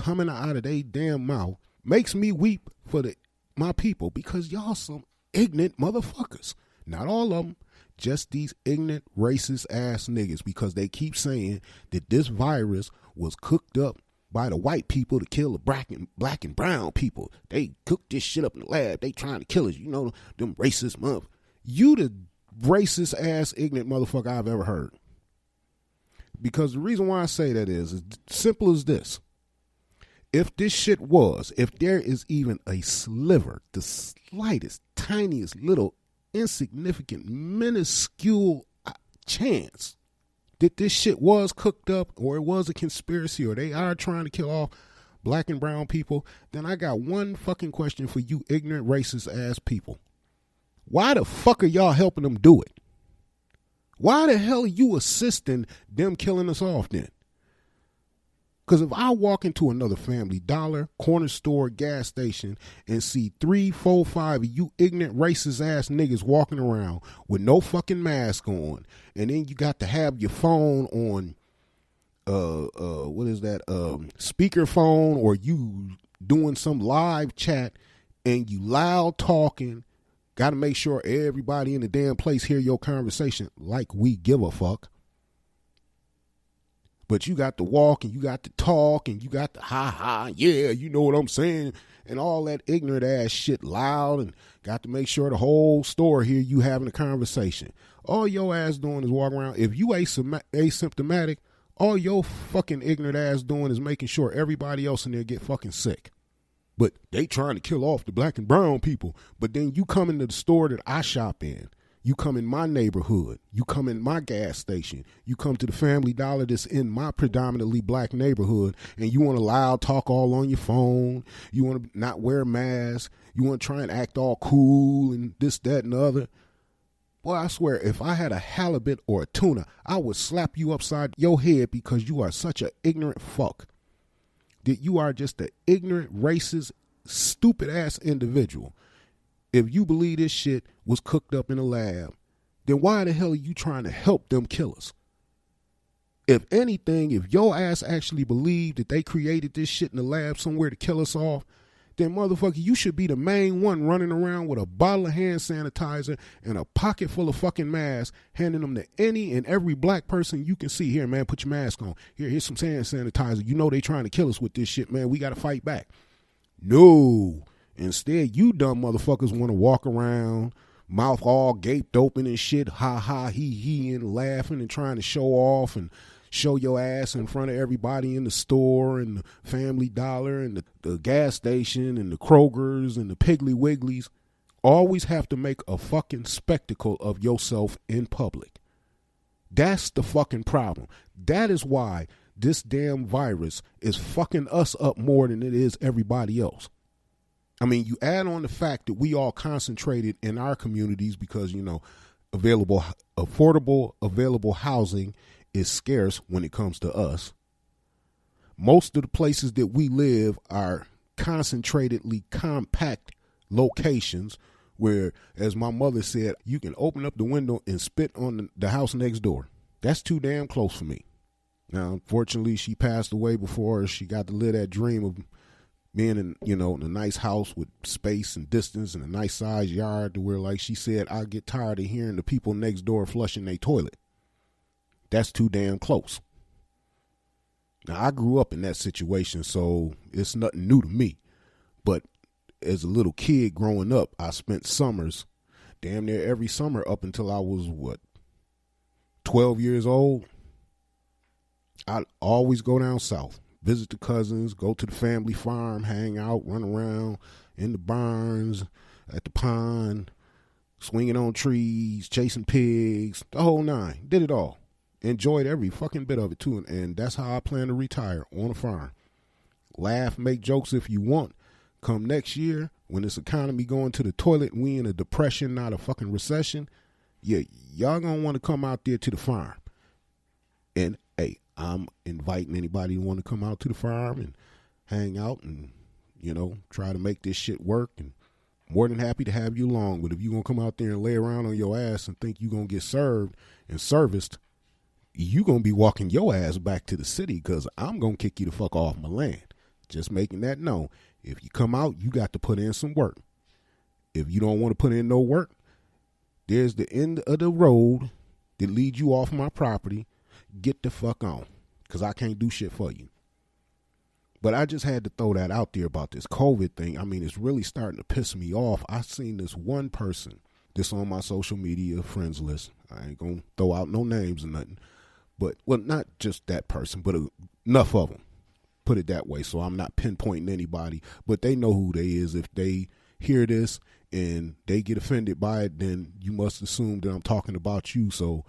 coming out of their damn mouth makes me weep for my people, because y'all some ignorant motherfuckers. Not all of them, just these ignorant, racist ass niggas, because they keep saying that this virus was cooked up by the white people to kill the black and brown people. They cooked this shit up in the lab. They trying to kill us. You know, them racist mother. You the racist ass ignorant motherfucker I've ever heard. Because the reason why I say that is simple as this. If this shit if there is even a sliver, the slightest, tiniest, little, insignificant, minuscule chance that this shit was cooked up, or it was a conspiracy, or they are trying to kill off black and brown people, then I got one fucking question for you ignorant, racist ass people. Why the fuck are y'all helping them do it? Why the hell are you assisting them killing us off then? Because if I walk into another Family Dollar, corner store, gas station, and see 3, 4, 5 of you ignorant, racist ass niggas walking around with no fucking mask on, and then you got to have your phone on, what is that, speakerphone, or you doing some live chat, and you loud talking, got to make sure everybody in the damn place hear your conversation like we give a fuck. But you got to walk, and you got to talk, and you got to ha, yeah, you know what I'm saying, and all that ignorant ass shit loud, and got to make sure the whole store hear you having a conversation. All your ass doing is walking around. If you asymptomatic, all your fucking ignorant ass doing is making sure everybody else in there get fucking sick. But they trying to kill off the black and brown people. But then you come into the store that I shop in. You come in my neighborhood. You come in my gas station. You come to the Family Dollar that's in my predominantly black neighborhood, and you want to loud talk all on your phone. You want to not wear a mask. You want to try and act all cool and this, that, and the other. Boy, I swear, if I had a halibut or a tuna, I would slap you upside your head, because you are such an ignorant fuck. That you are just an ignorant, racist, stupid-ass individual. If you believe this shit was cooked up in a lab, then why the hell are you trying to help them kill us? If anything, if your ass actually believed that they created this shit in the lab somewhere to kill us off, then motherfucker, you should be the main one running around with a bottle of hand sanitizer and a pocket full of fucking masks, handing them to any and every black person you can see. Here, man, put your mask on. Here's some hand sanitizer. You know they trying to kill us with this shit, man. We got to fight back. No. Instead, you dumb motherfuckers want to walk around, mouth all gaped open and shit, ha, he, and laughing and trying to show off and show your ass in front of everybody in the store and the Family Dollar and the gas station and the Kroger's and the Piggly Wigglies. Always have to make a fucking spectacle of yourself in public. That's the fucking problem. That is why this damn virus is fucking us up more than it is everybody else. I mean, you add on the fact that we all concentrated in our communities because, you know, affordable housing is scarce when it comes to us. Most of the places that we live are concentratedly compact locations where, as my mother said, you can open up the window and spit on the house next door. That's too damn close for me. Now, unfortunately, she passed away before she got to live that dream of being in, you know, in a nice house with space and distance and a nice size yard to where, like she said, I get tired of hearing the people next door flushing their toilet. That's too damn close. Now, I grew up in that situation, so it's nothing new to me. But as a little kid growing up, I spent summers, damn near every summer up until I was, 12 years old. I'd always go down south. Visit the cousins, go to the family farm, hang out, run around in the barns, at the pond, swinging on trees, chasing pigs, the whole nine. Did it all. Enjoyed every fucking bit of it too, and that's how I plan to retire, on a farm. Laugh, make jokes if you want. Come next year, when this economy going to the toilet and we in a depression, not a fucking recession, yeah, y'all gonna want to come out there to the farm. And hey, I'm inviting anybody who want to come out to the farm and hang out and, you know, try to make this shit work, and more than happy to have you along. But if you going to come out there and lay around on your ass and think you going to get served and serviced, you going to be walking your ass back to the city, because I'm going to kick you the fuck off my land. Just making that known. If you come out, you got to put in some work. If you don't want to put in no work, there's the end of the road that leads you off my property. Get the fuck on, because I can't do shit for you. But I just had to throw that out there about this COVID thing. I mean, it's really starting to piss me off. I seen this one person that's on my social media friends list. I ain't going to throw out no names or nothing. But, well, not just that person, but enough of them. Put it that way, so I'm not pinpointing anybody. But they know who they is. If they hear this and they get offended by it, then you must assume that I'm talking about you. So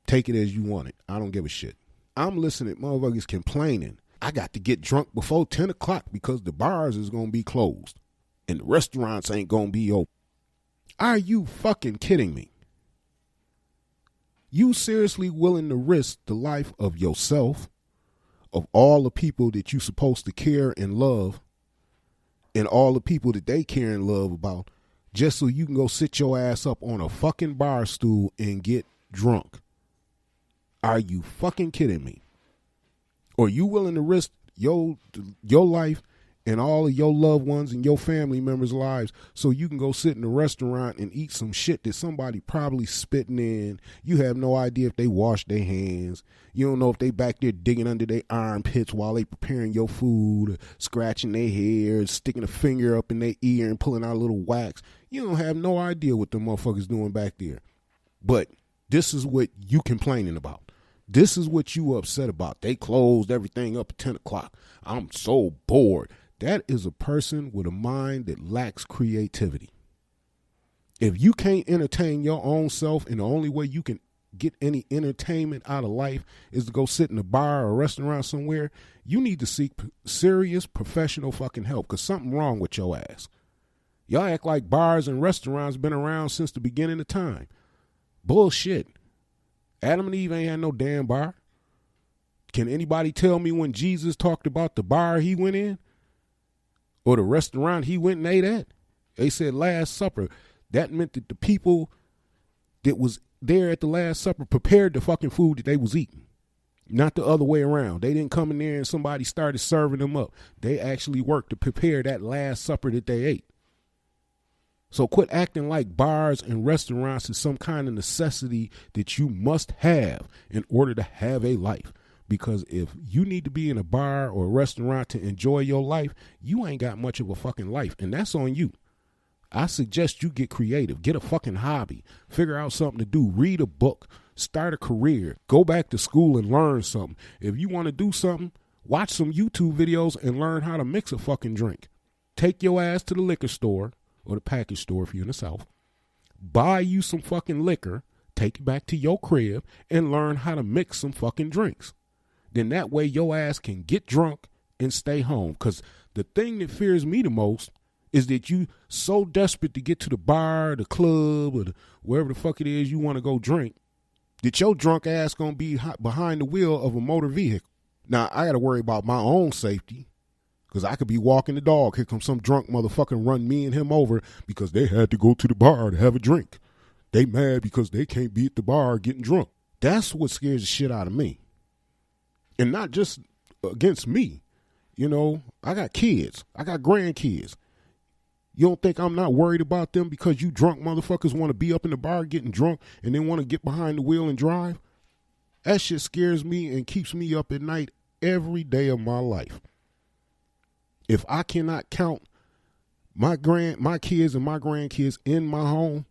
take it as you want it. I don't give a shit. I'm listening to motherfuckers complaining. I got to get drunk before 10 o'clock because the bars is going to be closed and the restaurants ain't going to be open. Are you fucking kidding me? You seriously willing to risk the life of yourself, of all the people that you supposed to care and love, and all the people that they care and love about, just so you can go sit your ass up on a fucking bar stool and get drunk? Are you fucking kidding me? Or you willing to risk your life and all of your loved ones and your family members' lives so you can go sit in a restaurant and eat some shit that somebody probably spitting in? You have no idea if they wash their hands. You don't know if they back there digging under their armpits while they preparing your food, scratching their hair, sticking a finger up in their ear and pulling out a little wax. You don't have no idea what the motherfuckers doing back there. But this is what you complaining about. This is what you upset about. They closed everything up at 10 o'clock. I'm so bored. That is a person with a mind that lacks creativity. If you can't entertain your own self and the only way you can get any entertainment out of life is to go sit in a bar or a restaurant somewhere, you need to seek serious professional fucking help, because something wrong with your ass. Y'all act like bars and restaurants been around since the beginning of time. Bullshit. Adam and Eve ain't had no damn bar. Can anybody tell me when Jesus talked about the bar he went in or the restaurant he went and ate at? They said Last Supper. That meant that the people that was there at the Last Supper prepared the fucking food that they was eating, not the other way around. They didn't come in there and somebody started serving them up. They actually worked to prepare that Last Supper that they ate. So quit acting like bars and restaurants is some kind of necessity that you must have in order to have a life. Because if you need to be in a bar or a restaurant to enjoy your life, you ain't got much of a fucking life, and that's on you. I suggest you get creative. Get a fucking hobby. Figure out something to do. Read a book. Start a career. Go back to school and learn something. If you want to do something, watch some YouTube videos and learn how to mix a fucking drink. Take your ass to the liquor store or the package store if you're in the South. Buy you some fucking liquor. Take it back to your crib and learn how to mix some fucking drinks. Then that way your ass can get drunk and stay home. Because the thing that fears me the most is that you so desperate to get to the bar, the club, or wherever the fuck it is you want to go drink, that your drunk ass going to be behind the wheel of a motor vehicle. Now, I got to worry about my own safety, because I could be walking the dog. Here comes some drunk motherfucker run me and him over because they had to go to the bar to have a drink. They mad because they can't be at the bar getting drunk. That's what scares the shit out of me. And not just against me. You know, I got kids. I got grandkids. You don't think I'm not worried about them because you drunk motherfuckers want to be up in the bar getting drunk and then want to get behind the wheel and drive? That shit scares me and keeps me up at night every day of my life. If I cannot count my kids and my grandkids in my home,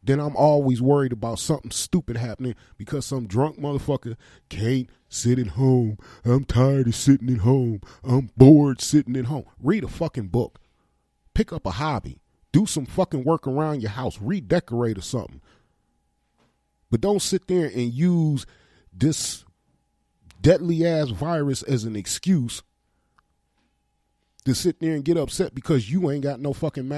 then I'm always worried about something stupid happening because some drunk motherfucker can't sit at home. I'm tired of sitting at home. I'm bored sitting at home. Read a fucking book. Pick up a hobby. Do some fucking work around your house. Redecorate or something. But don't sit there and use this deadly ass virus as an excuse to sit there and get upset because you ain't got no fucking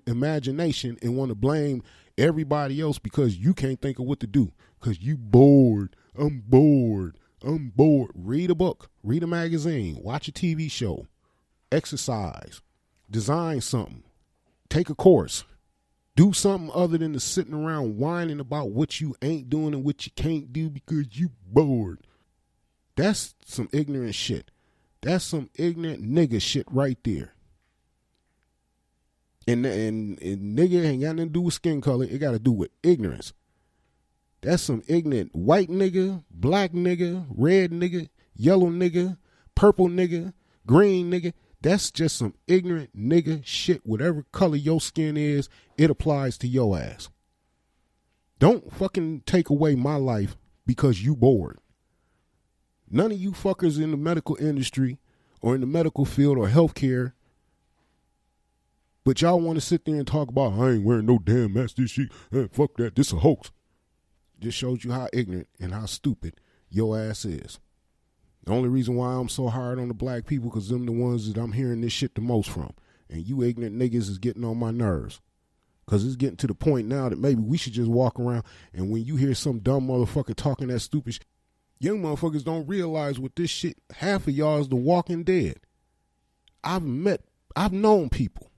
imagination and want to blame everybody else because you can't think of what to do because you bored. I'm bored. Read a book. Read a magazine. Watch a TV show. Exercise. Design something. Take a course. Do something other than to sitting around whining about what you ain't doing and what you can't do because you bored. That's some ignorant shit. That's some ignorant nigga shit right there. And nigga ain't got nothing to do with skin color. It got to do with ignorance. That's some ignorant white nigga, black nigga, red nigga, yellow nigga, purple nigga, green nigga. That's just some ignorant nigga shit. Whatever color your skin is, it applies to your ass. Don't fucking take away my life because you bored. None of you fuckers in the medical industry or in the medical field or healthcare, but y'all want to sit there and talk about, I ain't wearing no damn mask, this shit, fuck that, this a hoax. Just shows you how ignorant and how stupid your ass is. The only reason why I'm so hard on the black people because them the ones that I'm hearing this shit the most from. And you ignorant niggas is getting on my nerves. Because it's getting to the point now that maybe we should just walk around and when you hear some dumb motherfucker talking that stupid shit, young motherfuckers don't realize what this shit, half of y'all is the walking dead. I've known people.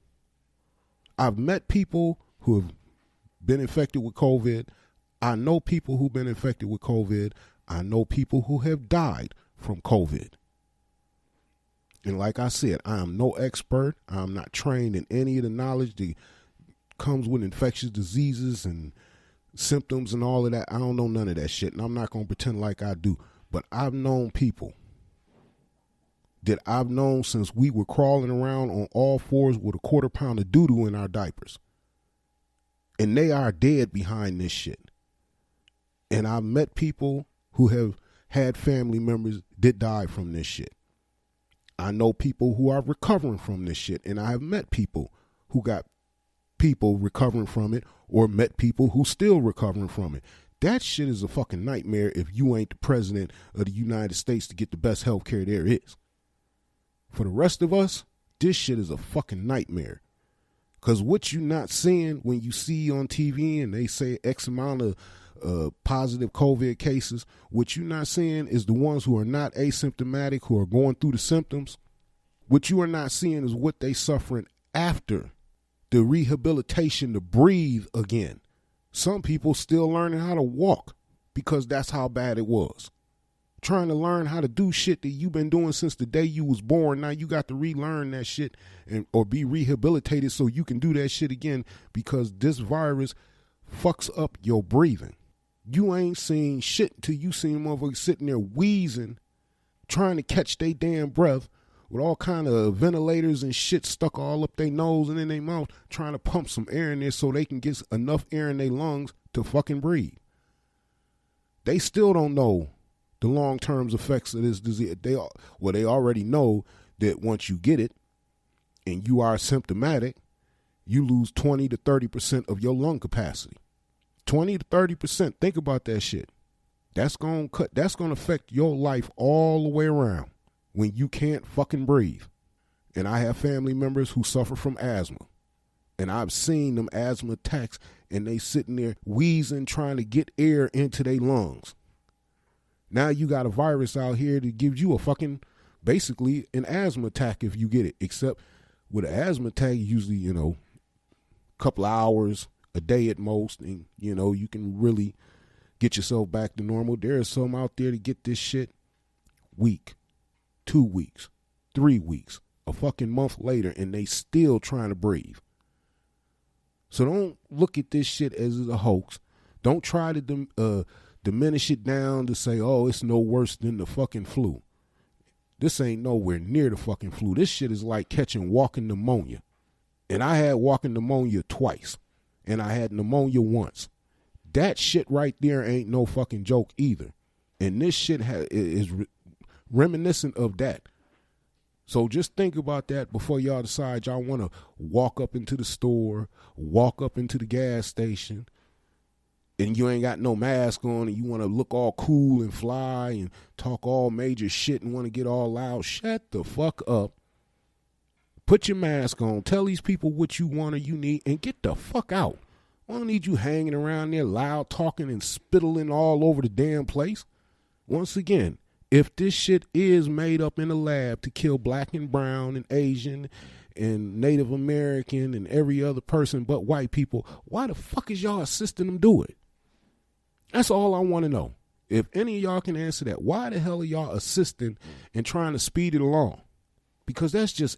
I've met people who have been infected with COVID. I know people who've been infected with COVID. I know people who have died from COVID. And like I said, I am no expert. I'm not trained in any of the knowledge that comes with infectious diseases and symptoms and all of that. I don't know none of that shit, and I'm not going to pretend like I do. But I've known people that I've known since we were crawling around on all fours with a quarter pound of doo-doo in our diapers. And they are dead behind this shit. And I've met people who have had family members that died from this shit. I know people who are recovering from this shit, and I have met people who got people recovering from it or met people who still recovering from it. That shit is a fucking nightmare if you ain't the president of the United States to get the best health care there is. For the rest of us, this shit is a fucking nightmare. Because what you not seeing when you see on TV and they say X amount of positive COVID cases, what you not seeing is the ones who are not asymptomatic, who are going through the symptoms. What you are not seeing is what they suffering after the rehabilitation to breathe again. Some people still learning how to walk because that's how bad it was. Trying to learn how to do shit that you've been doing since the day you was born. Now you got to relearn that shit or be rehabilitated so you can do that shit again because this virus fucks up your breathing. You ain't seen shit until you seen motherfuckers sitting there wheezing, trying to catch their damn breath with all kind of ventilators and shit stuck all up their nose and in their mouth, trying to pump some air in there so they can get enough air in their lungs to fucking breathe. They still don't know the long-term effects of this disease. They already know that once you get it and you are symptomatic, you lose 20 to 30% of your lung capacity. 20 to 30%. Think about that shit. That's going to affect your life all the way around when you can't fucking breathe. And I have family members who suffer from asthma. And I've seen them asthma attacks and they sitting there wheezing, trying to get air into their lungs. Now you got a virus out here that gives you a fucking, basically an asthma attack if you get it. Except with an asthma attack, usually, a couple of hours, a day at most, and, you can really get yourself back to normal. There are some out there to get this shit week, 2 weeks, 3 weeks, a fucking month later, and they still trying to breathe. So don't look at this shit as a hoax. Don't try to diminish it down to say, oh, it's no worse than the fucking flu. This ain't nowhere near the fucking flu. This shit is like catching walking pneumonia. And I had walking pneumonia twice. And I had pneumonia once. That shit right there ain't no fucking joke either. And this shit is reminiscent of that. So just think about that before y'all decide y'all want to walk up into the store, walk up into the gas station, and you ain't got no mask on and you want to look all cool and fly and talk all major shit and want to get all loud. Shut the fuck up. Put your mask on. Tell these people what you want or you need and get the fuck out. I don't need you hanging around there loud talking and spittling all over the damn place. Once again, if this shit is made up in a lab to kill black and brown and Asian and Native American and every other person but white people, why the fuck is y'all assisting them do it? That's all I want to know. If any of y'all can answer that, why the hell are y'all assisting and trying to speed it along? Because that's just